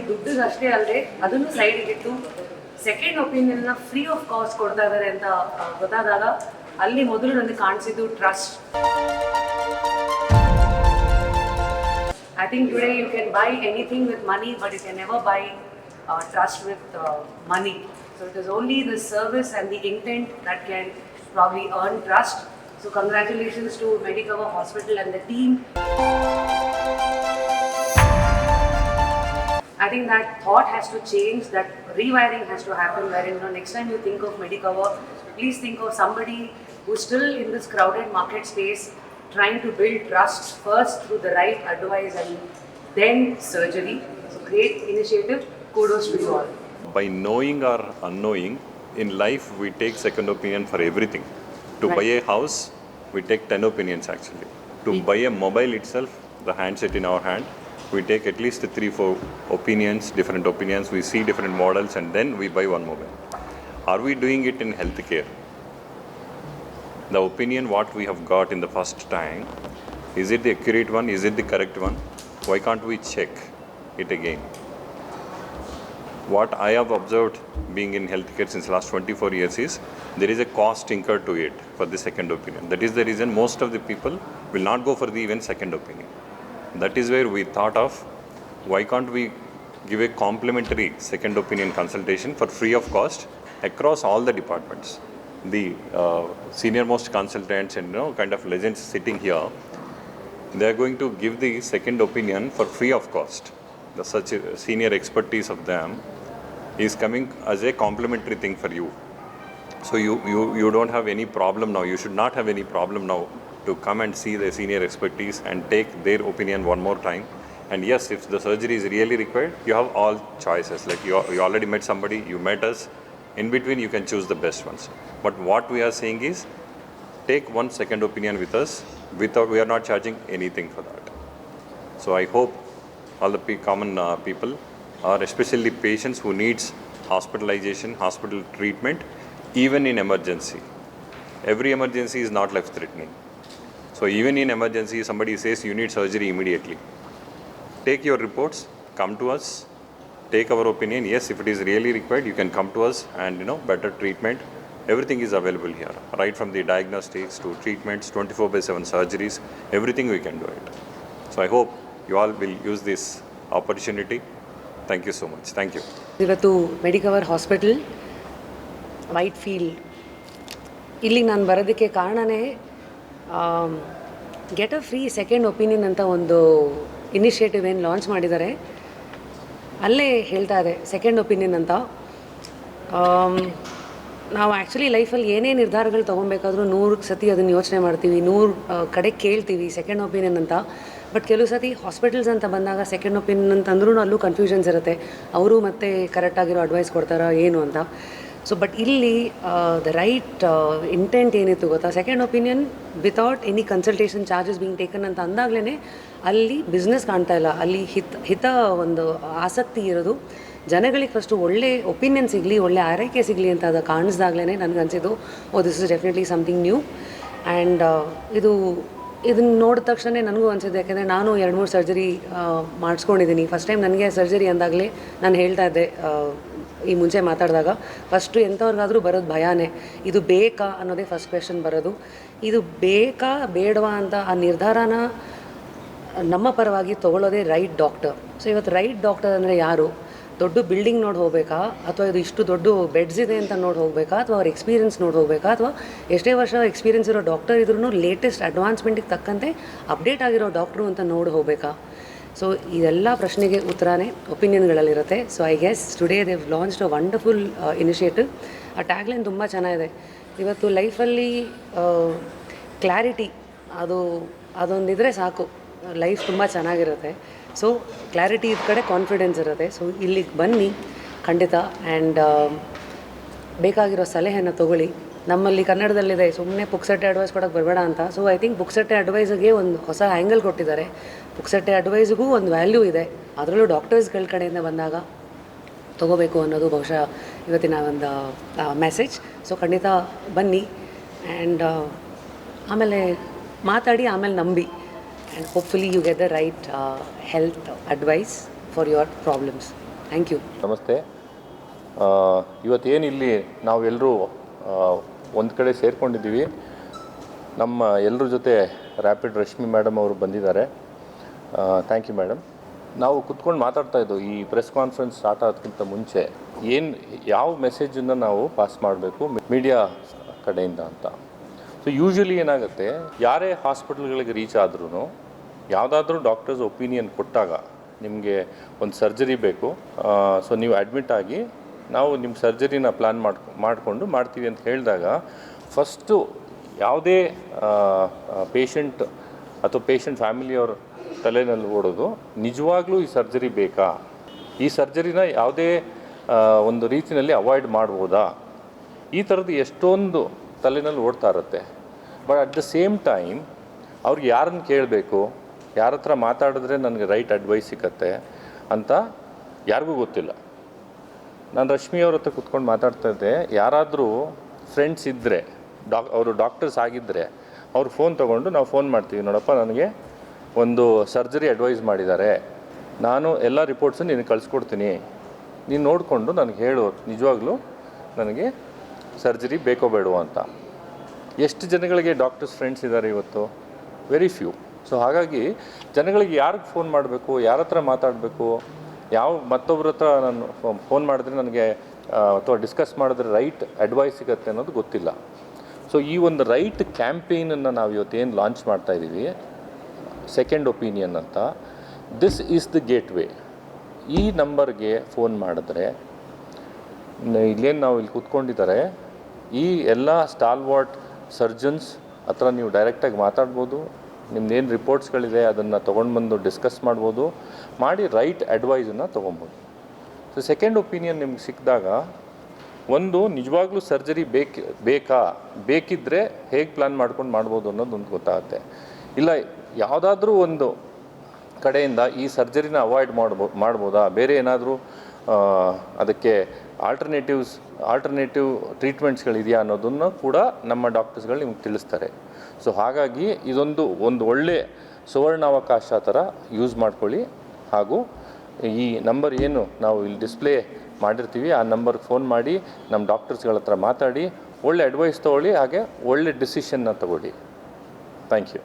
ದುಡ್ಡಿಗೆ ಅಷ್ಟೇ ಅಲ್ಲದೆ ಅದನ್ನು ಸೈಡಿಗಿಟ್ಟು ಸೆಕೆಂಡ್ ಒಪಿನಿಯನ್ನ ಫ್ರೀ ಆಫ್ ಕಾಸ್ಟ್ ಕೊಡ್ತಾ ಇದ್ದಾರೆ ಅಂತ ಗೊತ್ತಾದಾಗ ಅಲ್ಲಿ ಮೊದಲು ನನಗೆ ಕಾಣಿಸಿದ್ದು trust. I think today you can buy anything with money, but you can never buy trust with money. So it is only the service and the intent that can probably earn trust. So congratulations to Medicover Hospital and the team. I think that thought has to change, that rewiring has to happen, wherein next time you think of Medicover, please think of somebody who's still in this crowded market space, trying to build trust first through the right advice and then surgery. So great initiative, kudos to you all. By knowing or unknowing, in life we take second opinion for everything. To buy a house, we take 10 opinions actually. To buy a mobile itself, the handset in our hand, we take at least 3-4 opinions, different opinions, we see different models and then we buy one mobile. Are we doing it in healthcare? The opinion what we have got in the first time, is it the accurate one, is it the correct one? Why can't we check it again? What I have observed being in healthcare since last 24 years is there is a cost incurred to it for the second opinion. That is the reason most of the people will not go for the even second opinion. That is where we thought of, why can't we give a complimentary second opinion consultation for free of cost across all the departments. The senior most consultants and kind of legends sitting here, they are going to give the second opinion for free of cost. The such senior expertise of them is coming as a complimentary thing for you. So you don't have any problem now, you should not have any problem now to come and see the senior expertise and take their opinion one more time. And yes, if the surgery is really required, you have all choices. Like you already met somebody, you met us. In between, you can choose the best ones. But what we are saying is, take one second opinion with us. Without, we are not charging anything for that. So I hope all the common people, or especially patients who needs hospitalization, hospital treatment, even in emergency. Every emergency is not life-threatening. So even in emergency, somebody says you need surgery immediately. Take your reports, come to us, take our opinion. Yes, if it is really required, you can come to us and better treatment. Everything is available here, right from the diagnostics to treatments, 24/7 surgeries, everything we can do it. So I hope you all will use this opportunity. Thank you so much. Thank you. ಇವತ್ತು ಮೆಡಿಕವರ್ hospital white field ಇಲ್ಲಿಗೆ ನಾನು ಬರೋದಕ್ಕೆ ಕಾರಣನೇ get a free second opinion ಅಂತ ಒಂದು initiative ಏನು launch ಮಾಡಿದ್ದಾರೆ. ಅಲ್ಲೇ ಹೇಳ್ತಾ ಇದೆ ಸೆಕೆಂಡ್ ಒಪಿನಿಯನ್ ಅಂತ. ನಾವು ಆ್ಯಕ್ಚುಲಿ ಲೈಫಲ್ಲಿ ಏನೇ ನಿರ್ಧಾರಗಳು ತೊಗೊಬೇಕಾದ್ರೂ 100 ಸತಿ ಅದನ್ನು ಯೋಚನೆ ಮಾಡ್ತೀವಿ, 100 ಕಡೆ ಕೇಳ್ತೀವಿ ಸೆಕೆಂಡ್ ಒಪಿನಿಯನ್ ಅಂತ. ಬಟ್ ಕೆಲವು ಸತಿ ಹಾಸ್ಪಿಟಲ್ಸ್ ಅಂತ ಬಂದಾಗ ಸೆಕೆಂಡ್ ಒಪಿನಿಯನ್ ಅಂತಂದ್ರೂ ಅಲ್ಲೂ ಕನ್ಫ್ಯೂಷನ್ಸ್ ಇರುತ್ತೆ, ಅವರು ಮತ್ತೆ ಕರೆಕ್ಟಾಗಿರೋ ಅಡ್ವೈಸ್ ಕೊಡ್ತಾರಾ ಏನು ಅಂತ. ಸೊ ಬಟ್ ಇಲ್ಲಿ ದ ರೈಟ್ ಇಂಟೆಂಟ್ ಏನಿತ್ತು ಗೊತ್ತಾ, second opinion without any consultation charges being taken ಅಂತ ಅಂದಾಗಲೇ ಅಲ್ಲಿ ಬಿಸ್ನೆಸ್ ಕಾಣ್ತಾ ಇಲ್ಲ, ಅಲ್ಲಿ ಹಿತ ಒಂದು ಆಸಕ್ತಿ ಇರೋದು ಜನಗಳಿಗೆ ಫಸ್ಟು ಒಳ್ಳೆ ಒಪಿನಿಯನ್ ಸಿಗಲಿ, ಒಳ್ಳೆ ಆರೈಕೆ ಸಿಗಲಿ ಅಂತ ಅದು ಕಾಣಿಸ್ದಾಗಲೇ ನನಗನ್ಸಿದ್ದು this is definitely something new. And ಇದನ್ನು ನೋಡಿದ ತಕ್ಷಣ ನನಗೂ ಅನಿಸಿದ್ದು, ಯಾಕೆಂದರೆ ನಾನು 2-3 ಸರ್ಜರಿ ಮಾಡಿಸ್ಕೊಂಡಿದ್ದೀನಿ. ಫಸ್ಟ್ ಟೈಮ್ ನನಗೆ ಸರ್ಜರಿ ಅಂದಾಗಲೇ ನಾನು ಹೇಳ್ತಾ ಇದ್ದೆ ಈ ಮುಂಚೆ ಮಾತಾಡಿದಾಗ, ಫಸ್ಟು ಎಂಥವ್ರಿಗಾದರೂ ಬರೋದು ಭಯನೇ, ಇದು ಬೇಕಾ ಅನ್ನೋದೇ ಫಸ್ಟ್ ಕ್ವೆಶನ್ ಬರೋದು. ಇದು ಬೇಕಾ ಬೇಡವಾ ಅಂತ ಆ ನಿರ್ಧಾರನ ನಮ್ಮ ಪರವಾಗಿ ತೊಗೊಳ್ಳೋದೇ ರೈಟ್ ಡಾಕ್ಟರ್. ಸೊ ಇವತ್ತು ರೈಟ್ ಡಾಕ್ಟರ್ ಅಂದರೆ ಯಾರು? ದೊಡ್ಡ ಬಿಲ್ಡಿಂಗ್ ನೋಡಿ ಹೋಗಬೇಕಾ, ಅಥವಾ ಇದು ಇಷ್ಟು ದೊಡ್ಡ ಬೆಡ್ಸ್ ಇದೆ ಅಂತ ನೋಡಿ ಹೋಗಬೇಕಾ, ಅಥವಾ ಅವ್ರ ಎಕ್ಸ್ಪೀರಿಯನ್ಸ್ ನೋಡಿ ಹೋಗಬೇಕಾ, ಅಥವಾ ಎಷ್ಟೇ ವರ್ಷ ಎಕ್ಸ್ಪೀರಿಯನ್ಸ್ ಇರೋ ಡಾಕ್ಟರ್ ಇದ್ರೂ ಲೇಟೆಸ್ಟ್ ಅಡ್ವಾನ್ಸ್ಮೆಂಟಿಗೆ ತಕ್ಕಂತೆ ಅಪ್ಡೇಟ್ ಆಗಿರೋ ಡಾಕ್ಟ್ರು ಅಂತ ನೋಡಿ ಹೋಗಬೇಕಾ? ಸೊ ಇದೆಲ್ಲ ಪ್ರಶ್ನೆಗೆ ಉತ್ತರನೇ ಒಪಿನಿಯನ್ಗಳಲ್ಲಿರುತ್ತೆ. So I guess today Dev launched a wonderful initiative. ಆ ಟ್ಯಾಗ್ಲೈನ್ ತುಂಬ ಚೆನ್ನಾಗಿದೆ. ಇವತ್ತು ಲೈಫಲ್ಲಿ ಕ್ಲಾರಿಟಿ ಅದೊಂದಿದ್ರೆ ಸಾಕು, ಲೈಫ್ ತುಂಬ ಚೆನ್ನಾಗಿರುತ್ತೆ. ಸೊ ಕ್ಲಾರಿಟಿ ಇದ್ದ ಕಡೆ ಕಾನ್ಫಿಡೆನ್ಸ್ ಇರುತ್ತೆ. ಸೊ ಇಲ್ಲಿಗೆ ಬನ್ನಿ ಖಂಡಿತ, ಆ್ಯಂಡ್ ಬೇಕಾಗಿರೋ ಸಲಹೆಯನ್ನು ತೊಗೊಳ್ಳಿ. ನಮ್ಮಲ್ಲಿ ಕನ್ನಡದಲ್ಲಿದೆ, ಸುಮ್ಮನೆ ಪುಕ್ಸಟ್ಟೆ ಅಡ್ವೈಸ್ ಕೊಡೋಕ್ಕೆ ಬರಬೇಡ ಅಂತ. ಸೊ ಐ ಥಿಂಕ್ ಪುಕ್ಸಟ್ಟೆ ಅಡ್ವೈಸ್ಗೆ ಒಂದು ಹೊಸ ಆ್ಯಂಗಲ್ ಕೊಟ್ಟಿದ್ದಾರೆ. ಪುಕ್ಸಟ್ಟೆ ಅಡ್ವೈಸ್ಗೂ ಒಂದು ವ್ಯಾಲ್ಯೂ ಇದೆ, ಅದರಲ್ಲೂ ಡಾಕ್ಟರ್ಸ್ಗಳ ಕಡೆಯಿಂದ ಬಂದಾಗ ತೊಗೋಬೇಕು ಅನ್ನೋದು ಬಹುಶಃ ಇವತ್ತಿನ ಒಂದು ಮೆಸೇಜ್. ಸೊ ಖಂಡಿತ ಬನ್ನಿ, ಆ್ಯಂಡ್ ಆಮೇಲೆ ಮಾತಾಡಿ, ಆಮೇಲೆ ನಂಬಿ, and hopefully you get the right health advice for your problems. Thank you. ನಮಸ್ತೆ. ಇವತ್ತೇನು ಇಲ್ಲಿ ನಾವೆಲ್ಲರೂ ಒಂದು ಕಡೆ ಸೇರಿಕೊಂಡಿದ್ದೀವಿ. ನಮ್ಮ ಎಲ್ಲರ ಜೊತೆ ರ್ಯಾಪಿಡ್ ರಶ್ಮಿ ಮೇಡಮ್ ಅವರು ಬಂದಿದ್ದಾರೆ. Thank you madam. ನಾವು ಕುತ್ಕೊಂಡು ಮಾತಾಡ್ತಾ ಇದ್ದೋ ಈ ಪ್ರೆಸ್ ಕಾನ್ಫರೆನ್ಸ್ ಸ್ಟಾರ್ಟ್ ಆಗೋದಕ್ಕಿಂತ ಮುಂಚೆ ಯಾವ ಮೆಸೇಜನ್ನು ನಾವು ಪಾಸ್ ಮಾಡಬೇಕು ಮೀಡಿಯಾ ಕಡೆಯಿಂದ ಅಂತ. ಸೊ ಯೂಶ್ವಲಿ ಏನಾಗುತ್ತೆ, ಯಾರೇ ಹಾಸ್ಪಿಟಲ್ಗಳಿಗೆ ರೀಚ್ ಆದ್ರೂ ಯಾವುದಾದ್ರೂ ಡಾಕ್ಟರ್ಸ್ ಒಪಿನಿಯನ್ ಕೊಟ್ಟಾಗ ನಿಮಗೆ ಒಂದು ಸರ್ಜರಿ ಬೇಕು, ಸೊ ನೀವು ಅಡ್ಮಿಟ್ ಆಗಿ ನಾವು ನಿಮ್ಮ ಸರ್ಜರಿನ ಪ್ಲ್ಯಾನ್ ಮಾಡಿಕೊಂಡು ಮಾಡ್ತೀವಿ ಅಂತ ಹೇಳಿದಾಗ ಫಸ್ಟು ಯಾವುದೇ ಪೇಷಂಟ್ ಅಥವಾ ಪೇಷಂಟ್ ಫ್ಯಾಮಿಲಿಯವ್ರ ತಲೆಯಲ್ಲಿ ಓಡೋದು ನಿಜವಾಗ್ಲೂ ಈ ಸರ್ಜರಿ ಬೇಕಾ, ಈ ಸರ್ಜರಿನ ಯಾವುದೇ ಒಂದು ರೀತಿಯಲ್ಲಿ ಅವಾಯ್ಡ್ ಮಾಡ್ಬೋದಾ, ಈ ಥರದ್ದು ಎಷ್ಟೊಂದು ತಲೆಯಲ್ಲಿ ಓಡ್ತಾ ಇರುತ್ತೆ. But at the same time ಅವ್ರಿಗೆ ಯಾರನ್ನು ಕೇಳಬೇಕು, ಯಾರ ಹತ್ರ ಮಾತಾಡಿದ್ರೆ ನನಗೆ ರೈಟ್ ಅಡ್ವೈಸ್ ಸಿಕ್ಕತ್ತೆ ಅಂತ ಯಾರಿಗೂ ಗೊತ್ತಿಲ್ಲ. ನಾನು ರಶ್ಮಿಯವ್ರ ಹತ್ರ ಕುತ್ಕೊಂಡು ಮಾತಾಡ್ತಾ ಇದ್ದೆ. ಯಾರಾದರೂ ಫ್ರೆಂಡ್ಸ್ ಇದ್ದರೆ ಅವರು ಡಾಕ್ಟರ್ಸ್ ಆಗಿದ್ದರೆ ಅವ್ರು ಫೋನ್ ತೊಗೊಂಡು ನಾವು ಫೋನ್ ಮಾಡ್ತೀವಿ, ನೋಡಪ್ಪ ನನಗೆ ಒಂದು ಸರ್ಜರಿ ಅಡ್ವೈಸ್ ಮಾಡಿದ್ದಾರೆ, ನಾನು ಎಲ್ಲ ರಿಪೋರ್ಟ್ಸನ್ನು ನಿನಗೆ ಕಳಿಸ್ಕೊಡ್ತೀನಿ, ನೀನು ನೋಡಿಕೊಂಡು ನನಗೆ ಹೇಳು ನಿಜವಾಗ್ಲೂ ನನಗೆ ಸರ್ಜರಿ ಬೇಕೋ ಬೇಡವೋ ಅಂತ. ಎಷ್ಟು ಜನಗಳಿಗೆ ಡಾಕ್ಟರ್ಸ್ ಫ್ರೆಂಡ್ಸ್ ಇದ್ದಾರೆ ಇವತ್ತು? Very few. ಸೊ ಹಾಗಾಗಿ ಜನಗಳಿಗೆ ಯಾರಿಗೆ ಫೋನ್ ಮಾಡಬೇಕು, ಯಾರ ಹತ್ರ ಮಾತಾಡಬೇಕು, ಮತ್ತೊಬ್ಬರ ಹತ್ರ ನಾನು ಫೋನ್ ಮಾಡಿದ್ರೆ ನನಗೆ ಅಥವಾ ಡಿಸ್ಕಸ್ ಮಾಡಿದ್ರೆ ರೈಟ್ ಅಡ್ವೈಸ್ ಸಿಗುತ್ತೆ ಅನ್ನೋದು ಗೊತ್ತಿಲ್ಲ. ಸೊ ಈ ಒಂದು ರೈಟ್ ಕ್ಯಾಂಪೇನನ್ನು ನಾವು ಇವತ್ತೇನು ಲಾಂಚ್ ಮಾಡ್ತಾಯಿದ್ದೀವಿ, ಸೆಕೆಂಡ್ ಒಪಿನಿಯನ್ ಅಂತ, this is the gate way. ಈ ನಂಬರ್ಗೆ ಫೋನ್ ಮಾಡಿದ್ರೆ ಇಲ್ಲೇನು ನಾವು ಇಲ್ಲಿ ಕೂತ್ಕೊಂಡಿದ್ದಾರೆ ಈ ಎಲ್ಲ ಸ್ಟಾಲ್ವಾರ್ಟ್ ಸರ್ಜನ್ಸ್ ಹತ್ರ ನೀವು ಡೈರೆಕ್ಟಾಗಿ ಮಾತಾಡ್ಬೋದು. ನಿಮ್ದೇನು ರಿಪೋರ್ಟ್ಸ್ಗಳಿದೆ ಅದನ್ನು ತೊಗೊಂಡು ಬಂದು ಡಿಸ್ಕಸ್ ಮಾಡ್ಬೋದು, ಮಾಡಿ ರೈಟ್ ಅಡ್ವೈಸನ್ನು ತೊಗೊಬೋದು. ಸೊ ಸೆಕೆಂಡ್ ಒಪಿನಿಯನ್ ನಿಮ್ಗೆ ಸಿಕ್ಕಿದಾಗ ಒಂದು ನಿಜವಾಗ್ಲೂ ಸರ್ಜರಿ ಬೇಕಿದ್ದರೆ ಹೇಗೆ ಪ್ಲ್ಯಾನ್ ಮಾಡ್ಕೊಂಡು ಮಾಡ್ಬೋದು ಅನ್ನೋದೊಂದು ಗೊತ್ತಾಗುತ್ತೆ. ಇಲ್ಲ ಯಾವುದಾದ್ರೂ ಒಂದು ಕಡೆಯಿಂದ ಈ ಸರ್ಜರಿನ ಅವಾಯ್ಡ್ ಮಾಡ್ಬೋದಾ, ಬೇರೆ ಏನಾದರೂ ಅದಕ್ಕೆ ಆಲ್ಟರ್ನೇಟಿವ್ ಟ್ರೀಟ್ಮೆಂಟ್ಸ್ಗಳಿದೆಯಾ ಅನ್ನೋದನ್ನು ಕೂಡ ನಮ್ಮ ಡಾಕ್ಟರ್ಸ್ಗಳು ನಿಮ್ಗೆ ತಿಳಿಸ್ತಾರೆ. ಸೊ ಹಾಗಾಗಿ ಇದೊಂದು ಒಳ್ಳೆ ಸುವರ್ಣಾವಕಾಶ ಥರ ಯೂಸ್ ಮಾಡ್ಕೊಳ್ಳಿ. ಹಾಗೂ ಈ ನಂಬರ್ ಏನು ನಾವು ಇಲ್ಲಿ ಡಿಸ್ಪ್ಲೇ ಮಾಡಿರ್ತೀವಿ ಆ ನಂಬರ್ಗೆ ಫೋನ್ ಮಾಡಿ ನಮ್ಮ ಡಾಕ್ಟರ್ಸ್ಗಳ ಹತ್ರ ಮಾತಾಡಿ ಒಳ್ಳೆ ಅಡ್ವೈಸ್ ತೊಗೊಳ್ಳಿ, ಹಾಗೆ ಒಳ್ಳೆ ಡಿಸಿಷನ್ನ ತಗೊಳ್ಳಿ. Thank you.